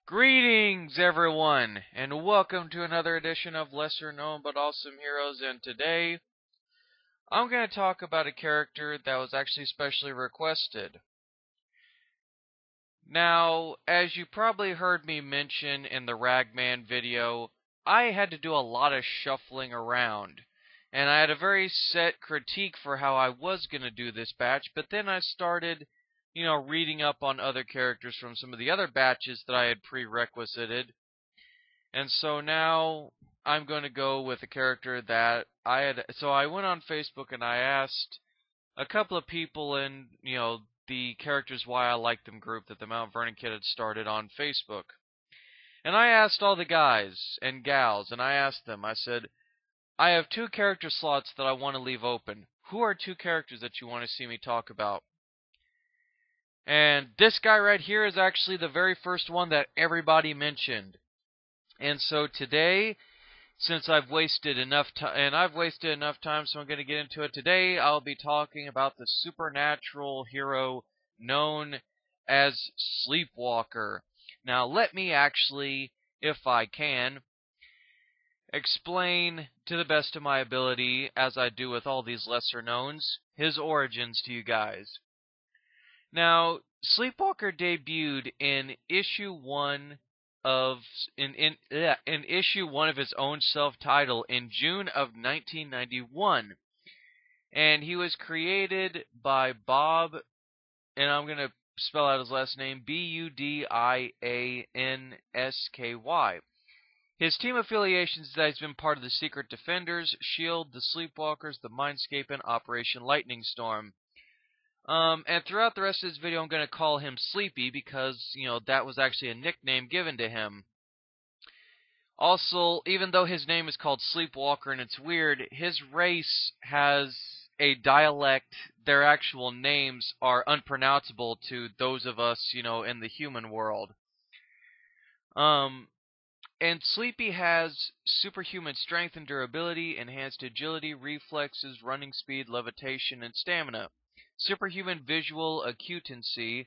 Greetings, everyone, and welcome to another edition of Lesser Known But Awesome Heroes. And today, I'm going to talk about a character that was actually specially requested. Now, as you probably heard me mention in the Ragman video, I had to do a lot of shuffling around, and I had a very set critique for how I was going to do this batch, but then I started reading up on other characters from some of the other batches that I had prerequisited. And so now I'm going to go with a character that I had. So I went on Facebook and I asked a couple of people in, the Characters Why I Like Them group that the Mount Vernon Kid had started on Facebook. And I asked all the guys and gals, and I asked them, I said, I have 2 character slots that I want to leave open. Who are 2 characters that you want to see me talk about? And this guy right here is actually the very first one that everybody mentioned. And so today, since I've wasted enough time, so I'm going to get into it. Today, I'll be talking about the supernatural hero known as Sleepwalker. Now, let me actually, if I can, explain to the best of my ability, as I do with all these lesser knowns, his origins to you guys. Now, Sleepwalker debuted in issue 1 in issue 1 of his own self-title in June of 1991, and he was created by Bob, and I'm gonna spell out his last name, Budiansky. His team affiliations is that he's been part of the Secret Defenders, S.H.I.E.L.D., the Sleepwalkers, the Mindscape, and Operation Lightning Storm. And throughout the rest of this video, I'm going to call him Sleepy because, that was actually a nickname given to him. Also, even though his name is called Sleepwalker and it's weird, his race has a dialect. Their actual names are unpronounceable to those of us, in the human world. And Sleepy has superhuman strength and durability, enhanced agility, reflexes, running speed, levitation, and stamina. Superhuman visual acutancy,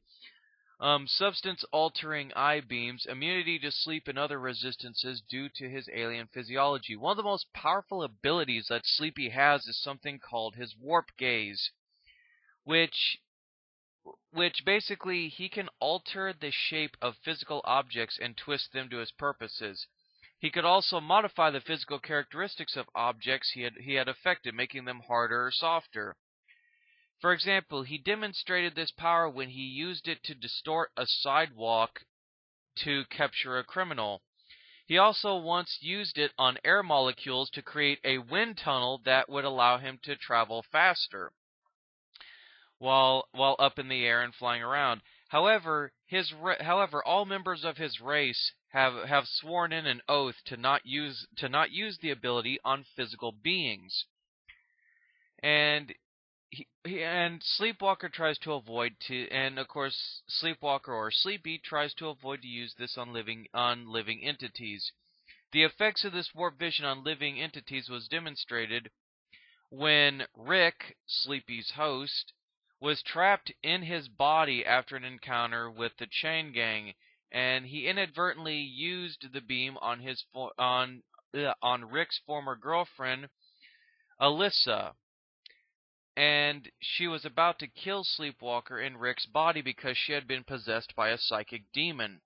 substance-altering eye beams, immunity to sleep and other resistances due to his alien physiology. One of the most powerful abilities that Sleepy has is something called his warp gaze, which basically he can alter the shape of physical objects and twist them to his purposes. He could also modify the physical characteristics of objects he had affected, making them harder or softer. For example, he demonstrated this power when he used it to distort a sidewalk to capture a criminal. He also once used it on air molecules to create a wind tunnel that would allow him to travel faster while up in the air and flying around. However, all members of his race have sworn in an oath to not use the ability on physical beings. And Sleepwalker tries to avoid and of course Sleepwalker or Sleepy tries to avoid to use this on living entities. The effects of this warp vision on living entities was demonstrated when Rick, Sleepy's host, was trapped in his body after an encounter with the Chain Gang, and he inadvertently used the beam on Rick's former girlfriend, Alyssa. And she was about to kill Sleepwalker in Rick's body because she had been possessed by a psychic demon.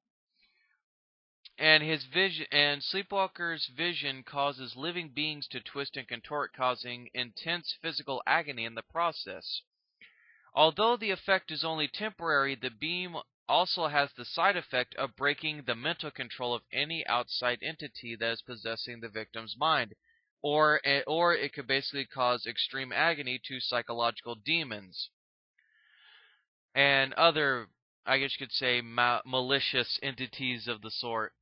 And Sleepwalker's vision causes living beings to twist and contort, causing intense physical agony in the process. Although the effect is only temporary, the beam also has the side effect of breaking the mental control of any outside entity that is possessing the victim's mind. Or it could basically cause extreme agony to psychological demons and other, I guess you could say, malicious entities of the sort.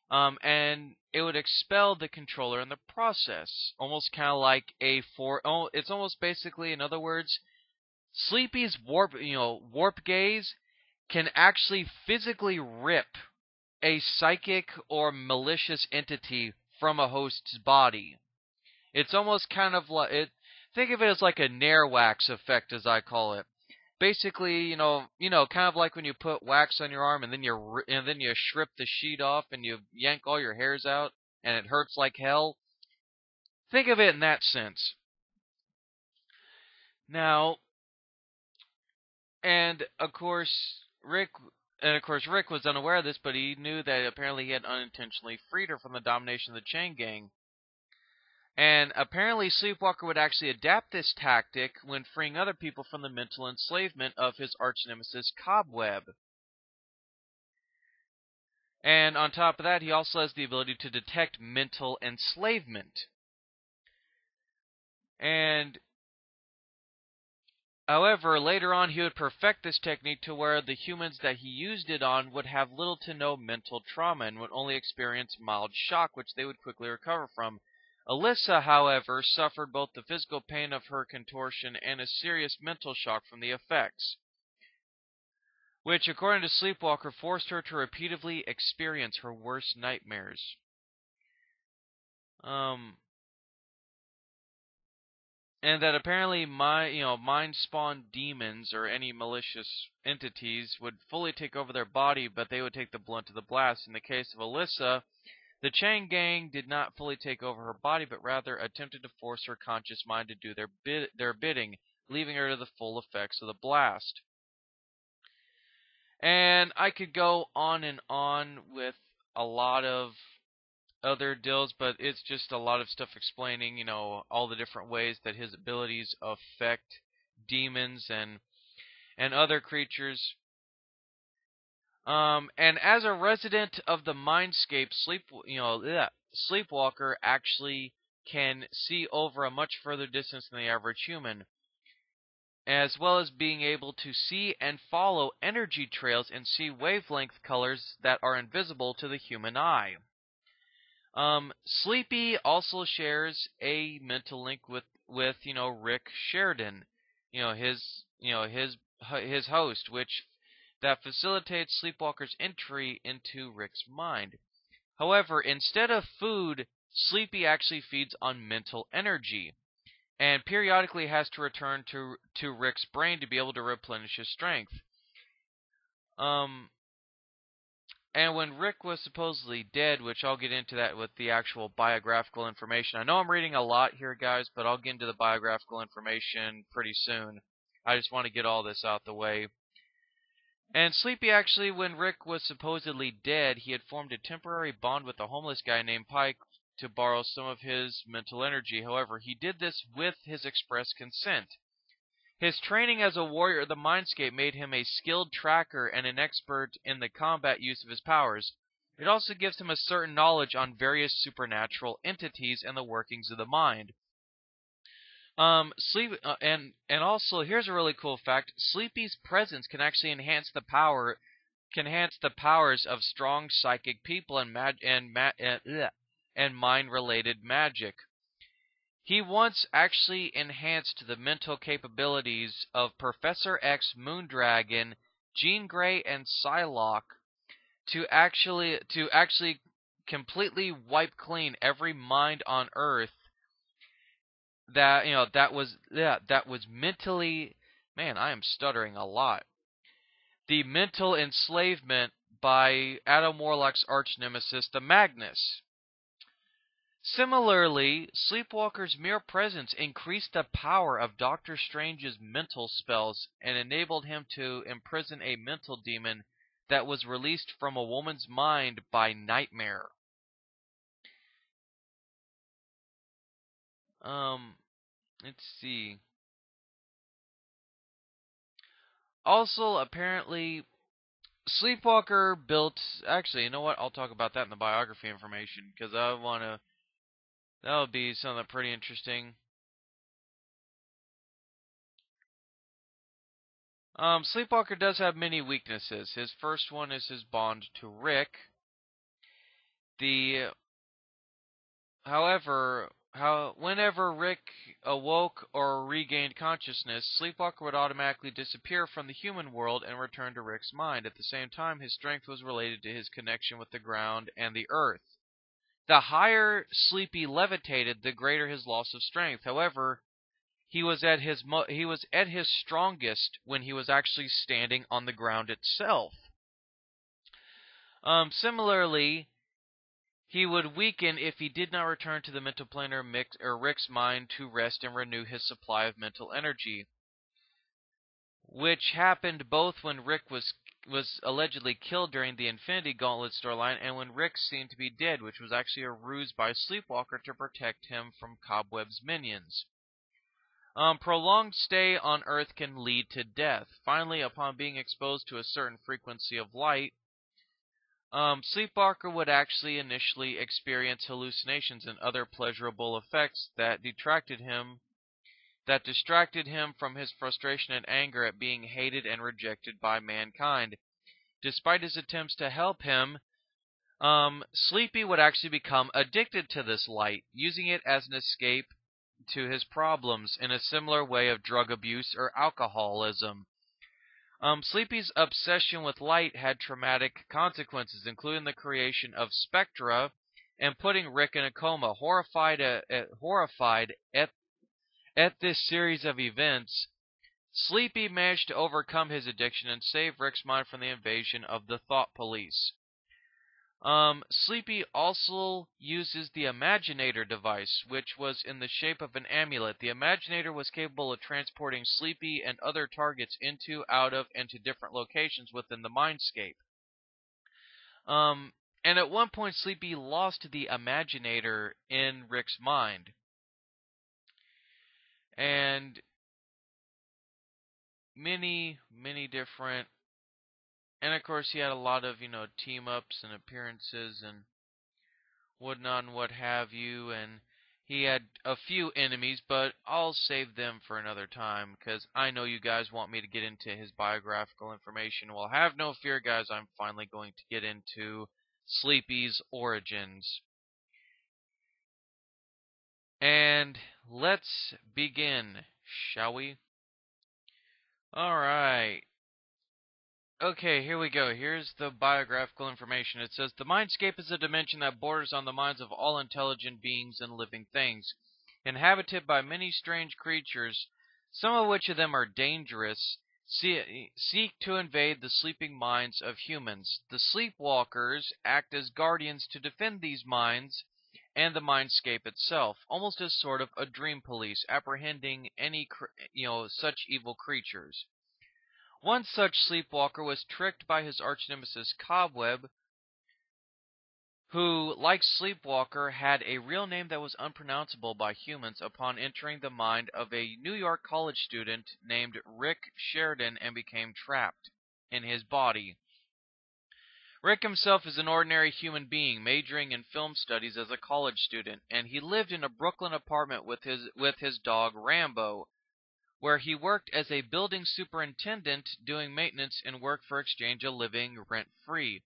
And it would expel the controller in the process, almost kind of like it's almost basically, in other words, Sleepy's warp gaze can actually physically rip a psychic or malicious entity from a host's body. It's almost kind of like think of it as like a Nair wax effect, as I call it. basically, kind of like when you put wax on your arm and then you strip the sheet off and you yank all your hairs out and it hurts like hell. Think of it in that sense. Now, and of course, Rick was unaware of this, but he knew that apparently he had unintentionally freed her from the domination of the chain gang. And apparently Sleepwalker would actually adapt this tactic when freeing other people from the mental enslavement of his arch nemesis Cobweb. And on top of that, he also has the ability to detect mental enslavement. And however, later on he would perfect this technique to where the humans that he used it on would have little to no mental trauma and would only experience mild shock, which they would quickly recover from. Alyssa, however, suffered both the physical pain of her contortion and a serious mental shock from the effects, which, according to Sleepwalker, forced her to repeatedly experience her worst nightmares. And that apparently mind-spawned demons or any malicious entities would fully take over their body, but they would take the blunt of the blast. In the case of Alyssa, the chain gang did not fully take over her body, but rather attempted to force her conscious mind to do their bidding, leaving her to the full effects of the blast. And I could go on and on with a lot of other deals, but it's just a lot of stuff explaining, all the different ways that his abilities affect demons and other creatures. And as a resident of the mindscape, Sleepwalker actually can see over a much further distance than the average human, as well as being able to see and follow energy trails and see wavelength colors that are invisible to the human eye. Sleepy also shares a mental link with Rick Sheridan, his host, which that facilitates Sleepwalker's entry into Rick's mind. However, instead of food, Sleepy actually feeds on mental energy, and periodically has to return to Rick's brain to be able to replenish his strength. And when Rick was supposedly dead, which I'll get into that with the actual biographical information. I know I'm reading a lot here, guys, but I'll get into the biographical information pretty soon. I just want to get all this out the way. And Sleepy actually, when Rick was supposedly dead, he had formed a temporary bond with a homeless guy named Pike to borrow some of his mental energy. However, he did this with his express consent. His training as a warrior of the mindscape made him a skilled tracker and an expert in the combat use of his powers. It also gives him a certain knowledge on various supernatural entities and the workings of the mind. And also, here's a really cool fact: Sleepy's presence can actually enhance the powers of strong psychic people and mind-related magic. He once actually enhanced the mental capabilities of Professor X, Moondragon, Jean Grey, and Psylocke to actually completely wipe clean every mind on Earth that that was mentally, man, I am stuttering a lot. The mental enslavement by Adam Warlock's arch nemesis, the Magnus. Similarly, Sleepwalker's mere presence increased the power of Doctor Strange's mental spells and enabled him to imprison a mental demon that was released from a woman's mind by nightmare. Let's see. Also, apparently, Sleepwalker built... Actually, you know what? I'll talk about that in the biography information, because I want to... That would be something pretty interesting. Sleepwalker does have many weaknesses. His first one is his bond to Rick. However, whenever Rick awoke or regained consciousness, Sleepwalker would automatically disappear from the human world and return to Rick's mind. At the same time, his strength was related to his connection with the ground and the earth. The higher Sleepy levitated, the greater his loss of strength. However, he was at his strongest when he was actually standing on the ground itself. Similarly, he would weaken if he did not return to the mental plane or Rick's mind to rest and renew his supply of mental energy, which happened both when Rick was allegedly killed during the Infinity Gauntlet storyline and when Rick seemed to be dead, which was actually a ruse by Sleepwalker to protect him from Cobweb's minions. Prolonged stay on Earth can lead to death. Finally, upon being exposed to a certain frequency of light, Sleepwalker would actually initially experience hallucinations and other pleasurable effects that distracted him from his frustration and anger at being hated and rejected by mankind. Despite his attempts to help him, Sleepy would actually become addicted to this light, using it as an escape to his problems in a similar way of drug abuse or alcoholism. Sleepy's obsession with light had traumatic consequences, including the creation of spectra and putting Rick in a coma. Horrified at this series of events, Sleepy managed to overcome his addiction and save Rick's mind from the invasion of the Thought Police. Sleepy also uses the Imaginator device, which was in the shape of an amulet. The Imaginator was capable of transporting Sleepy and other targets into, out of, and to different locations within the mindscape. And at one point, Sleepy lost the Imaginator in Rick's mind. And many different... And of course, he had a lot of, team-ups and appearances and whatnot and what have you, and he had a few enemies, but I'll save them for another time, because I know you guys want me to get into his biographical information. Well, have no fear, guys, I'm finally going to get into Sleepy's origins. And let's begin, shall we? Alright. Okay, here we go. Here's the biographical information. It says, the mindscape is a dimension that borders on the minds of all intelligent beings and living things, inhabited by many strange creatures, some of which of them are dangerous, seek to invade the sleeping minds of humans. The Sleepwalkers act as guardians to defend these minds and the mindscape itself, almost as sort of a dream police, apprehending any, such evil creatures. One such sleepwalker was tricked by his arch-nemesis Cobweb, who, like Sleepwalker, had a real name that was unpronounceable by humans upon entering the mind of a New York college student named Rick Sheridan and became trapped in his body. Rick himself is an ordinary human being, majoring in film studies as a college student, and he lived in a Brooklyn apartment with his dog Rambo, where he worked as a building superintendent doing maintenance and work for Exchange a Living rent-free.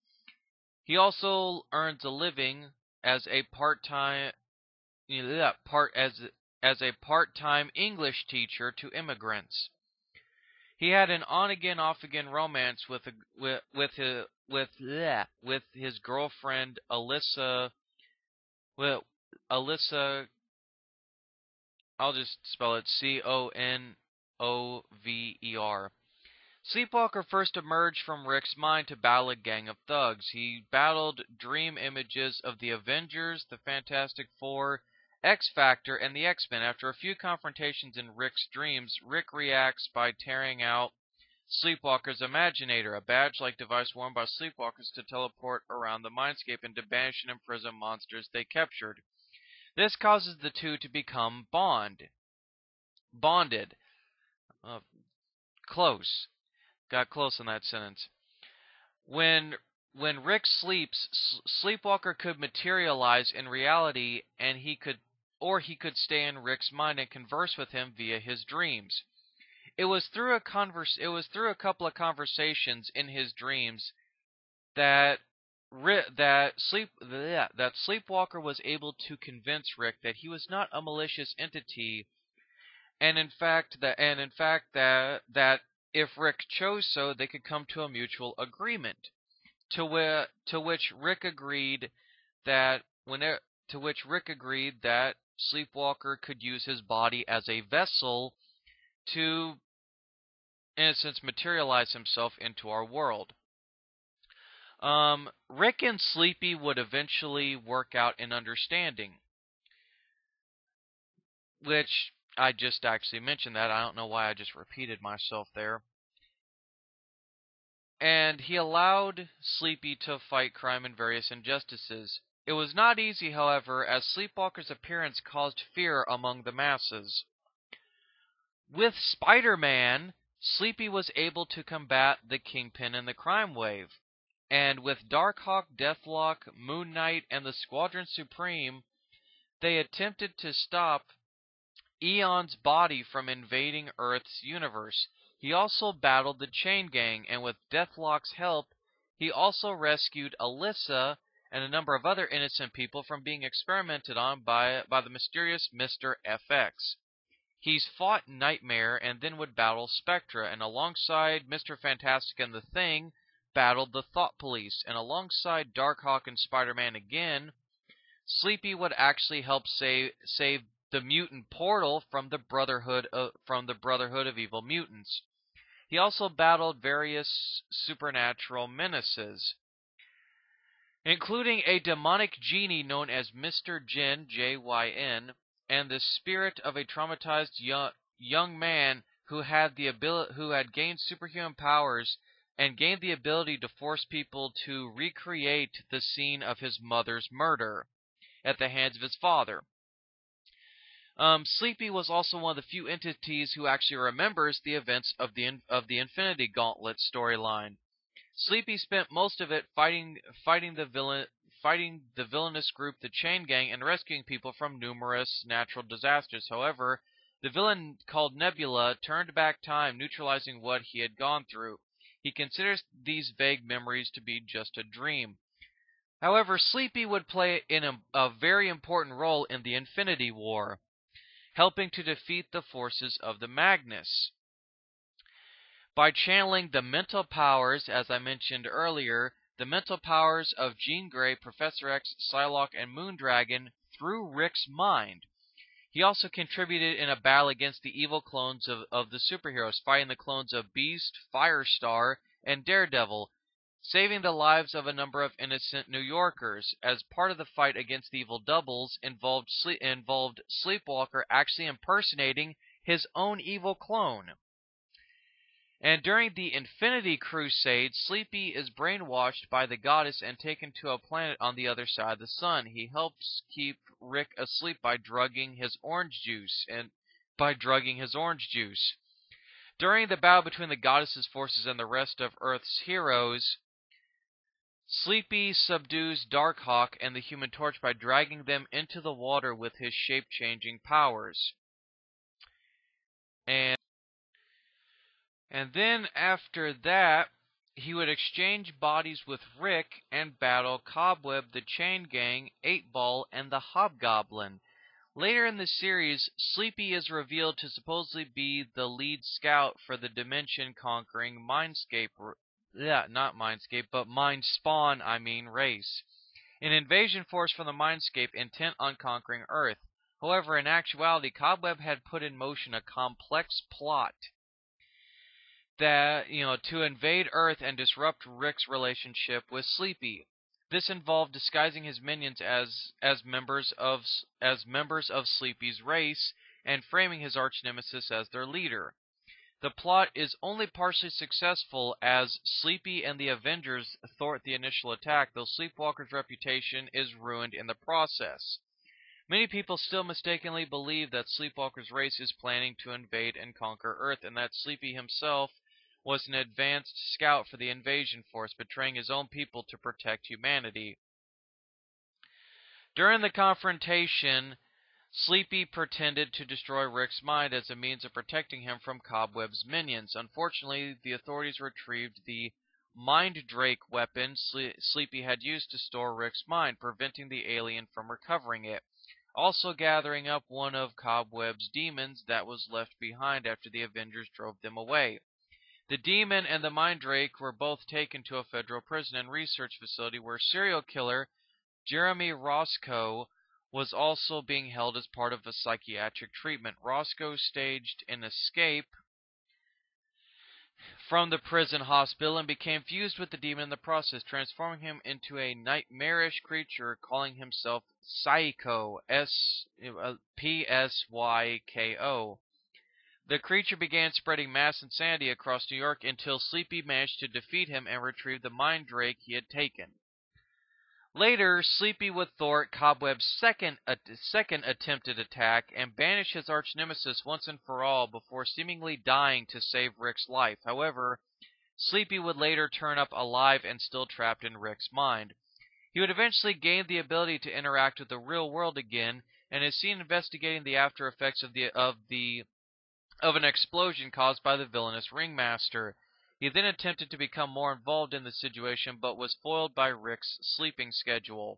He also earns a living as a part-time English teacher to immigrants. He had an on-again, off-again romance with his girlfriend Alyssa. Alyssa. I'll just spell it Conover. Sleepwalker first emerged from Rick's mind to battle a gang of thugs. He battled dream images of the Avengers, the Fantastic Four, X-Factor, and the X-Men. After a few confrontations in Rick's dreams, Rick reacts by tearing out Sleepwalker's Imaginator, a badge-like device worn by Sleepwalkers to teleport around the mindscape and to banish and imprison monsters they captured. This causes the two to become bonded. Close. Got close in that sentence. When Rick sleeps, Sleepwalker could materialize in reality, and he could stay in Rick's mind and converse with him via his dreams. It was through a couple of conversations in his dreams that Sleepwalker was able to convince Rick that he was not a malicious entity, and in fact that if Rick chose so, they could come to a mutual agreement. To which Rick agreed that to which Rick agreed that Sleepwalker could use his body as a vessel to, in a sense, materialize himself into our world. Rick and Sleepy would eventually work out an understanding, which I just actually mentioned that. I don't know why I just repeated myself there. And he allowed Sleepy to fight crime and various injustices. It was not easy, however, as Sleepwalker's appearance caused fear among the masses. With Spider-Man, Sleepy was able to combat the Kingpin and the crime wave. And with Darkhawk, Deathlock, Moon Knight, and the Squadron Supreme, they attempted to stop Eon's body from invading Earth's universe. He also battled the Chain Gang, and with Deathlock's help, he also rescued Alyssa and a number of other innocent people from being experimented on by the mysterious Mr. FX. He's fought Nightmare and then would battle Spectra, and alongside Mr. Fantastic and the Thing, battled the Thought Police, and alongside Darkhawk and Spider-Man again, Sleepy would actually help save the mutant portal from the Brotherhood of Evil Mutants. He also battled various supernatural menaces, including a demonic genie known as Mr. Jin, Jyn, and the spirit of a traumatized young man who had gained superhuman powers and gained the ability to force people to recreate the scene of his mother's murder at the hands of his father. Sleepy was also one of the few entities who actually remembers the events of the Infinity Gauntlet storyline. Sleepy spent most of it fighting the villainous group, the Chain Gang, and rescuing people from numerous natural disasters. However, the villain called Nebula turned back time, neutralizing what he had gone through. He considers these vague memories to be just a dream. However, Sleepy would play a very important role in the Infinity War, helping to defeat the forces of the Magnus. By channeling the mental powers, as I mentioned earlier, the mental powers of Jean Grey, Professor X, Psylocke, and Moondragon through Rick's mind. He also contributed in a battle against the evil clones of the superheroes, fighting the clones of Beast, Firestar, and Daredevil, saving the lives of a number of innocent New Yorkers. As part of the fight against the evil doubles involved Sleepwalker actually impersonating his own evil clone. And during the Infinity Crusade, Sleepy is brainwashed by the goddess and taken to a planet on the other side of the sun. He helps keep Rick asleep by drugging his orange juice. During the battle between the goddess's forces and the rest of Earth's heroes, Sleepy subdues Darkhawk and the Human Torch by dragging them into the water with his shape-changing powers. And then after that, he would exchange bodies with Rick and battle Cobweb, the Chain Gang, 8-Ball, and the Hobgoblin. Later in the series, Sleepy is revealed to supposedly be the lead scout for the dimension-conquering Mindspawn race. An invasion force from the Mindscape intent on conquering Earth. However, in actuality, Cobweb had put in motion a complex plot to invade Earth and disrupt Rick's relationship with Sleepy. This involved disguising his minions as members of Sleepy's race and framing his arch-nemesis as their leader. The plot is only partially successful as Sleepy and the Avengers thwart the initial attack, though Sleepwalker's reputation is ruined in the process. Many people still mistakenly believe that Sleepwalker's race is planning to invade and conquer Earth, and that Sleepy himself was an advanced scout for the invasion force, betraying his own people to protect humanity. During the confrontation, Sleepy pretended to destroy Rick's mind as a means of protecting him from Cobweb's minions. Unfortunately, the authorities retrieved the Mind Drake weapon Sleepy had used to store Rick's mind, preventing the alien from recovering it, also gathering up one of Cobweb's demons that was left behind after the Avengers drove them away. The demon and the Mind Drake were both taken to a federal prison and research facility where serial killer Jeremy Roscoe was also being held as part of a psychiatric treatment. Roscoe staged an escape from the prison hospital and became fused with the demon in the process, transforming him into a nightmarish creature, calling himself Psycho, Psycho. The creature began spreading mass insanity across New York until Sleepy managed to defeat him and retrieve the mind drake he had taken. Later, Sleepy would thwart Cobweb's second attempted attack and banish his arch-nemesis once and for all before seemingly dying to save Rick's life. However, Sleepy would later turn up alive and still trapped in Rick's mind. He would eventually gain the ability to interact with the real world again and is seen investigating the after effects of an explosion caused by the villainous ringmaster. He then attempted to become more involved in the situation, but was foiled by Rick's sleeping schedule.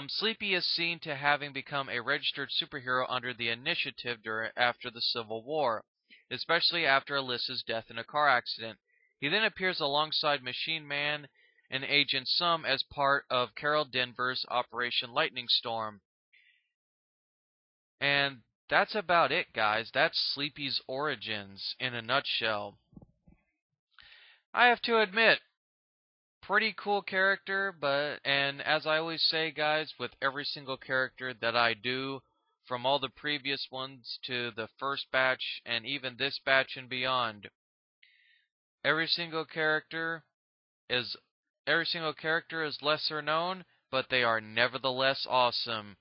Sleepy is seen to having become a registered superhero under the Initiative after the Civil War, especially after Alyssa's death in a car accident. He then appears alongside Machine Man and Agent Sum as part of Carol Denver's Operation Lightning Storm. And that's about it, guys. That's Sleepy's origins in a nutshell. I have to admit, pretty cool character, and as I always say, guys, with every single character that I do, from all the previous ones to the first batch and even this batch and beyond, every single character is lesser known, but they are nevertheless awesome.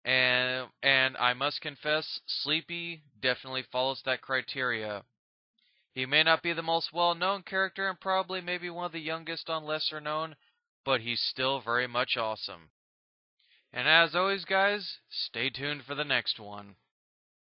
And I must confess, Sleepy definitely follows that criteria. He may not be the most well-known character and probably maybe one of the youngest on lesser known, but he's still very much awesome. And as always, guys, stay tuned for the next one.